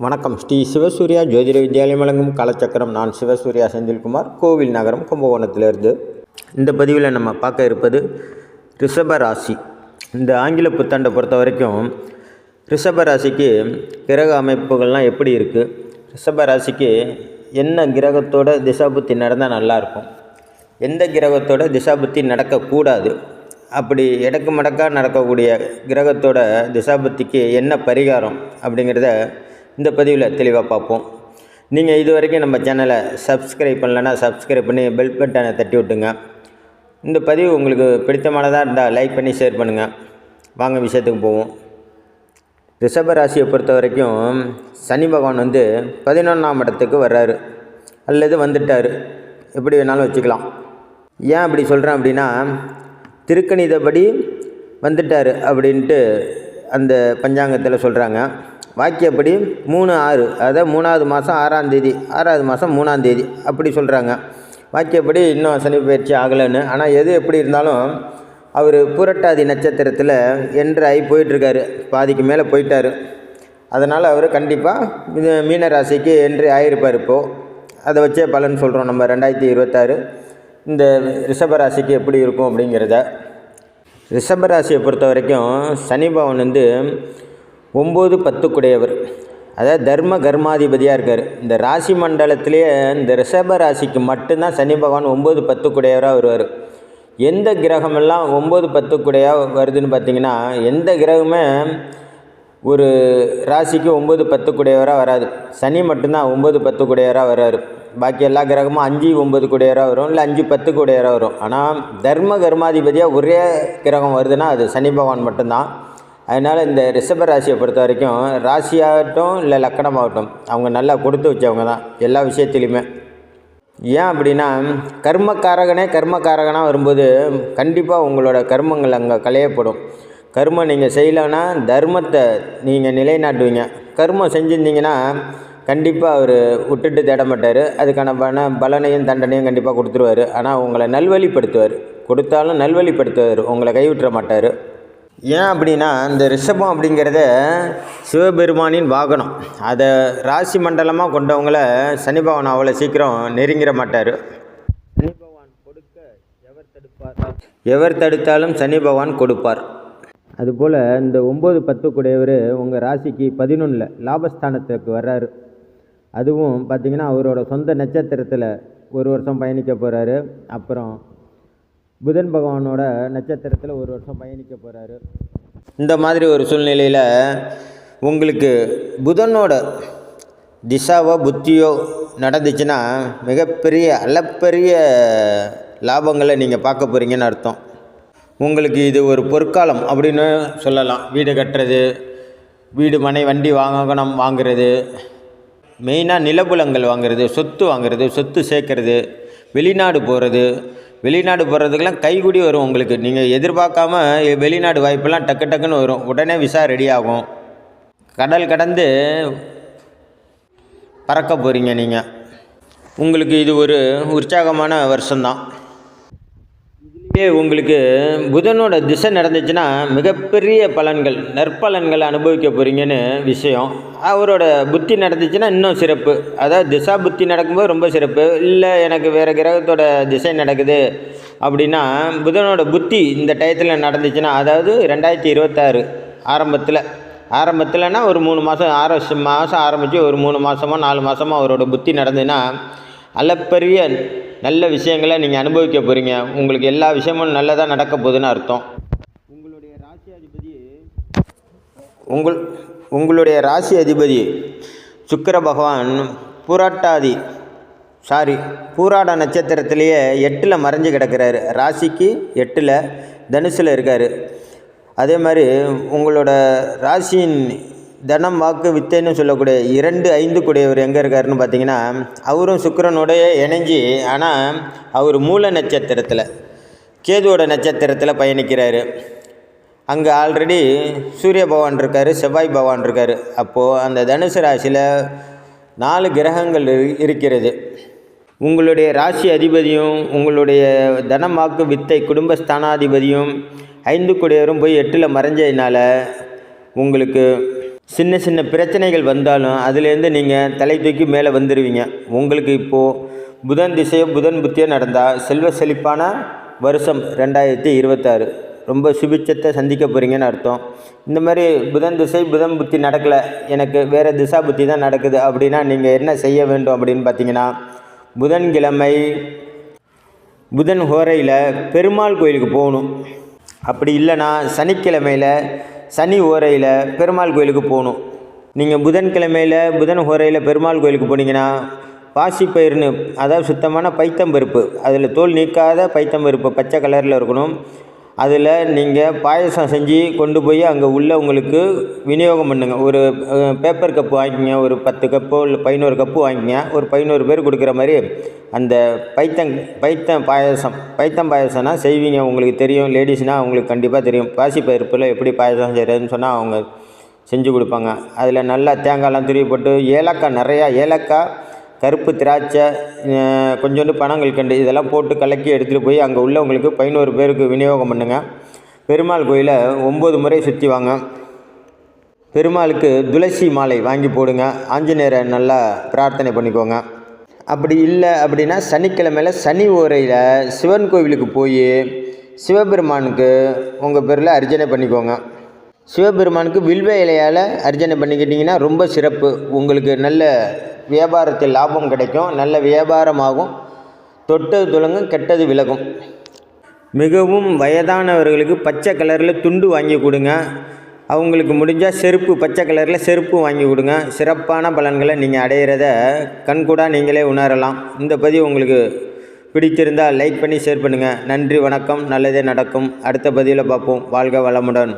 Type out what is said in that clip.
வணக்கம். ஸ்ரீ சிவசூர்யா ஜோதிட வித்யாலயம் வழங்கும் காலச்சக்கரம். நான் சிவசூர்யா செந்தில்குமார், கோவில் நகரம், கும்பகோணத்திலிருந்து. இந்த பதிவில் நம்ம பார்க்க இருப்பது ரிஷப ராசி. இந்த ஆங்கில புத்தாண்டை பொறுத்த வரைக்கும் ரிஷப ராசிக்கு கிரக அமைப்புகள்லாம் எப்படி இருக்குது, ரிஷப ராசிக்கு என்ன கிரகத்தோட திசாபுத்தி நடந்தால் நல்லாயிருக்கும், எந்த கிரகத்தோட திசாபுத்தி நடக்கக்கூடாது, அப்படி எடக்கு மடக்காக நடக்கக்கூடிய கிரகத்தோட திசாபுத்திக்கு என்ன பரிகாரம் அப்படிங்கிறத இந்த பதிவில் தெளிவாக பார்ப்போம். நீங்கள் இது வரைக்கும் நம்ம சேனலை சப்ஸ்கிரைப் பண்ணலைன்னா சப்ஸ்கிரைப் பண்ணி பெல் பட்டனை தட்டி விட்டுங்க. இந்த பதிவு உங்களுக்கு பிடித்தமானதாக இருந்தால் லைக் பண்ணி ஷேர் பண்ணுங்கள். வாங்க விஷயத்துக்கு போவோம். ரிஷப ராசியை பொறுத்த வரைக்கும் சனி பகவான் 11ஆம் இடத்துக்கு வர்றாரு அல்லது வந்துட்டார், எப்படி வேணாலும் வச்சுக்கலாம். ஏன் அப்படி சொல்கிறேன் அப்படின்னா, திருக்கணிதப்படி வந்துட்டார் அப்படின்ட்டு அந்த பஞ்சாங்கத்தில் சொல்கிறாங்க. வாக்கியப்படி 3/6, அதாவது 3வது மாதம் 6ஆம் தேதி, 6வது மாதம் 3ஆம் தேதி அப்படி சொல்கிறாங்க. வாக்கியப்படி இன்னும் சனி பயிற்சி ஆகலைன்னு. ஆனால் எது எப்படி இருந்தாலும் அவர் புரட்டாதி நட்சத்திரத்தில் ஆகி போயிட்டுருக்காரு, பாதிக்கு மேலே போயிட்டார். அதனால் அவர் கண்டிப்பாக மீன ராசிக்கு ஆகியிருப்பார். இப்போது அதை வச்சே பலன் சொல்கிறோம் நம்ம 2026 இந்த ரிஷபராசிக்கு எப்படி இருக்கும் அப்படிங்கிறத. ரிஷபராசியை பொறுத்த வரைக்கும் சனி பகவான் 9-10 குடையவர், அதாவது தர்ம கர்மாதிபதியாக இருக்கார். இந்த ராசி மண்டலத்திலேயே இந்த ரிஷப ராசிக்கு மட்டும்தான் சனி பகவான் 9-10 குடையவராக வருவார். எந்த கிரகமெல்லாம் 9-10 குடையாக வருதுன்னு பார்த்திங்கன்னா, எந்த கிரகமே ஒரு ராசிக்கு 9-10 குடையவராக வராது. சனி மட்டும்தான் 9-10 குடையவராக வர்றாரு. பாக்கி எல்லா கிரகமும் 5-9 குடையவராக வரும், இல்லை 5-10 குடையவராக வரும். ஆனால் தர்ம கர்மாதிபதியாக ஒரே கிரகம் வருதுன்னா அது சனி பகவான் மட்டும்தான். அதனால் இந்த ரிஷப ராசியை பொறுத்த வரைக்கும் ராசியாகட்டும் இல்லை லக்கணமாகட்டும் அவங்க நல்லா கொடுத்து வச்சவங்க தான் எல்லா விஷயத்துலையுமே. ஏன் அப்படின்னா, கர்மக்காரகனாக வரும்போது கண்டிப்பாக உங்களோட கர்மங்கள் அங்கே களையப்படும். கர்மம் நீங்கள் செய்யலைன்னா தர்மத்தை நீங்கள் நிலைநாட்டுவீங்க. கர்மம் செஞ்சுருந்தீங்கன்னா கண்டிப்பாக அவர் விட்டுட்டு தேட மாட்டார். அதுக்கான பலனையும் தண்டனையும் கண்டிப்பாக கொடுத்துருவார். ஆனால் உங்களை நல்வழிப்படுத்துவார், கொடுத்தாலும் நல்வழிப்படுத்துவார், உங்களை கைவிட்டுற மாட்டார். ஏன் அப்படின்னா, இந்த ரிஷபம் அப்படிங்கிறத சிவபெருமானின் வாகனம். அதை ராசி மண்டலமாக கொண்டவங்கள சனி பகவான் அவ்வளோ சீக்கிரம் நெருங்கிட மாட்டார். சனி பகவான் கொடுக்க எவர் தடுப்பார், எவர் தடுத்தாலும் சனி பகவான் கொடுப்பார். அதுபோல் இந்த 9-10 குடையவர் உங்கள் ராசிக்கு 11 லாபஸ்தானத்துக்கு வர்றாரு. அதுவும் பார்த்திங்கன்னா அவரோட சொந்த நட்சத்திரத்தில் ஒரு வருஷம் பயணிக்க போகிறாரு. அப்புறம் புதன் பகவானோட நட்சத்திரத்தில் ஒரு வருஷம் பயணிக்க போகிறாரு. இந்த மாதிரி ஒரு சூழ்நிலையில் உங்களுக்கு புதனோட திசாவோ புத்தியோ நடந்துச்சுன்னா மிகப்பெரிய அளப்பரிய லாபங்களை நீங்கள் பார்க்க போகிறீங்கன்னு அர்த்தம். உங்களுக்கு இது ஒரு பொற்காலம் அப்படின்னு சொல்லலாம். வீடு கட்டுறது, வீடு மனை வண்டி வாங்குறது, மெயினாக நிலபுலங்கள் வாங்குறது, சொத்து வாங்குறது, சொத்து சேர்க்கறது, வெளிநாடு போகிறதுக்கெல்லாம் கைகூடி வரும். உங்களுக்கு நீங்கள் எதிர்பார்க்காம வெளிநாடு வாய்ப்பெல்லாம் டக்குன்னு வரும். உடனே விசா ரெடி ஆகும். கடல் கடந்து பறக்க போகிறீங்க நீங்கள். உங்களுக்கு இது ஒரு உற்சாகமான வருஷம்தான். இதுலேயே உங்களுக்கு புதனோட திசை நடந்துச்சுன்னா மிகப்பெரிய பலன்கள், நற்பலன்களை அனுபவிக்க போகிறீங்கன்னு விஷயம். அவரோட புத்தி நடந்துச்சுன்னா இன்னும் சிறப்பு. அதாவது திசா புத்தி நடக்கும்போது ரொம்ப சிறப்பு. இல்லை எனக்கு வேறு கிரகத்தோட திசை நடக்குது அப்படின்னா, புதனோட புத்தி இந்த டயத்தில் நடந்துச்சுன்னா, அதாவது 2026 ஆரம்பத்தில்னா ஒரு 3 மாதம் ஆரம்பித்து ஒரு 3 மாதமோ 4 மாதமோ அவரோட புத்தி நடந்துன்னா அளப்பரிய நல்ல விஷயங்களை நீங்கள் அனுபவிக்க போகிறீங்க. உங்களுக்கு எல்லா விஷயமும் நல்லதாக நடக்க போகுதுன்னு அர்த்தம். உங்களுடைய ராசி அதிபதி சுக்கிர பகவான் பூராட நட்சத்திரத்திலேயே 8 மறைஞ்சு கிடக்கிறாரு. ராசிக்கு 8 தனுசில் இருக்கார். அதே மாதிரி உங்களோட ராசியின் தனம் வாக்கு வித்தைன்னு சொல்லக்கூடிய 2-5 கூடியவர் எங்கே இருக்காருன்னு பார்த்தீங்கன்னா, அவரும் சுக்கிரனோடைய இணைஞ்சி, ஆனால் அவர் மூல நட்சத்திரத்தில் கேதுவோட நட்சத்திரத்தில் பயணிக்கிறாரு. அங்கே ஆல்ரெடி சூரிய பகவான் இருக்கார், செவ்வாய் பகவான் இருக்கார். அப்போது அந்த தனுசு ராசியில் 4 கிரகங்கள் இருக்கிறது. உங்களுடைய ராசி அதிபதியும் உங்களுடைய தனம் வாக்கு வித்தை குடும்பஸ்தானாதிபதியும் 5 கூடியவரும் போய் 8 மறைஞ்சதுனால உங்களுக்கு சின்ன சின்ன பிரச்சனைகள் வந்தாலும் அதுலேருந்து நீங்கள் தலை தூக்கி மேலே வந்துடுவீங்க. உங்களுக்கு இப்போது புதன் திசையோ புதன் புத்தியோ நடந்தால் செல்வ செழிப்பான வருஷம் 2026 ரொம்ப சுபிட்சத்தை சந்திக்க போகிறீங்கன்னு அர்த்தம். இந்த மாதிரி புதன் திசை புதன் புத்தி நடக்கலை, எனக்கு வேறு திசா புத்தி தான் நடக்குது அப்படின்னா நீங்கள் என்ன செய்ய வேண்டும் அப்படின்னு பார்த்தீங்கன்னா, புதன்கிழமை புதன் ஹோரையில் பெருமாள் கோயிலுக்கு போகணும். அப்படி இல்லைன்னா சனிக்கிழமையில் சனி ஓரையில் பெருமாள் கோயிலுக்கு போகணும். நீங்கள் புதன்கிழமையில் புதன் ஹோரையில் பெருமாள் கோயிலுக்கு போனீங்கன்னா பாசிப்பயிர்னு, அதாவது சுத்தமான பைத்தம்பருப்பு, அதில் தோல் நீக்காத பைத்தம்பருப்பு பச்சை கலரில் இருக்கணும். அதில் நீங்கள் பாயசம் செஞ்சு கொண்டு போய் அங்கே உள்ளவங்களுக்கு விநியோகம் பண்ணுங்கள். ஒரு பேப்பர் கப்பு வாங்கிக்கிங்க, ஒரு 10 கப்போ இல்லை 11 கப்பு வாங்கிக்கிங்க. ஒரு 11 பேர் கொடுக்குற மாதிரி அந்த பைத்தம் பாயசம்னா செய்வீங்க. உங்களுக்கு தெரியும், லேடிஸ்னால் அவங்களுக்கு கண்டிப்பாக தெரியும். பாசிப்பருப்பில் எப்படி பாயசம் செய்கிறதுன்னு சொன்னால் அவங்க செஞ்சு கொடுப்பாங்க. அதில் நல்லா தேங்காய்லாம் துருவி போட்டு நிறையா ஏலக்காய், கருப்பு திராட்சை, கொஞ்சோண்டு பனங்கல்கண்டு இதெல்லாம் போட்டு கலக்கி எடுத்துகிட்டு போய் அங்கே உள்ளவங்களுக்கு 11 பேருக்கு விநியோகம் பண்ணுங்கள். பெருமாள் கோயிலை 9 முறை சுற்றி வாங்க. பெருமாளுக்கு துளசி மாலை வாங்கி போடுங்க. ஆஞ்சநேயரை நல்லா பிரார்த்தனை பண்ணிக்கோங்க. அப்படி இல்லை அப்படின்னா சனிக்கிழமையில் சனி ஓரையில் சிவன் கோவிலுக்கு போய் சிவபெருமானுக்கு உங்கள் பேரில் அர்ச்சனை பண்ணிக்கோங்க. சிவபெருமானுக்கு வில்வ இலையால் அர்ச்சனை பண்ணிக்கிட்டிங்கன்னா ரொம்ப சிறப்பு. உங்களுக்கு நல்ல வியாபாரத்தில் லாபம் கிடைக்கும், நல்ல வியாபாரமாகும், தொட்டது துலங்கும், கெட்டது விலகும். மிகவும் வயதானவர்களுக்கு பச்சை கலரில் துண்டு வாங்கி கொடுங்க. அவங்களுக்கு முடிஞ்சால் செருப்பு, பச்சை கலரில் செருப்பு வாங்கி கொடுங்க. சிறப்பான பலன்களை நீங்கள் அடையிறத கண்கூடாக நீங்களே உணரலாம். இந்த பதிவு உங்களுக்கு பிடித்திருந்தால் லைக் பண்ணி ஷேர் பண்ணுங்கள். நன்றி, வணக்கம். நல்லதே நடக்கும். அடுத்த பதிவில் பார்ப்போம். வாழ்க வளமுடன்.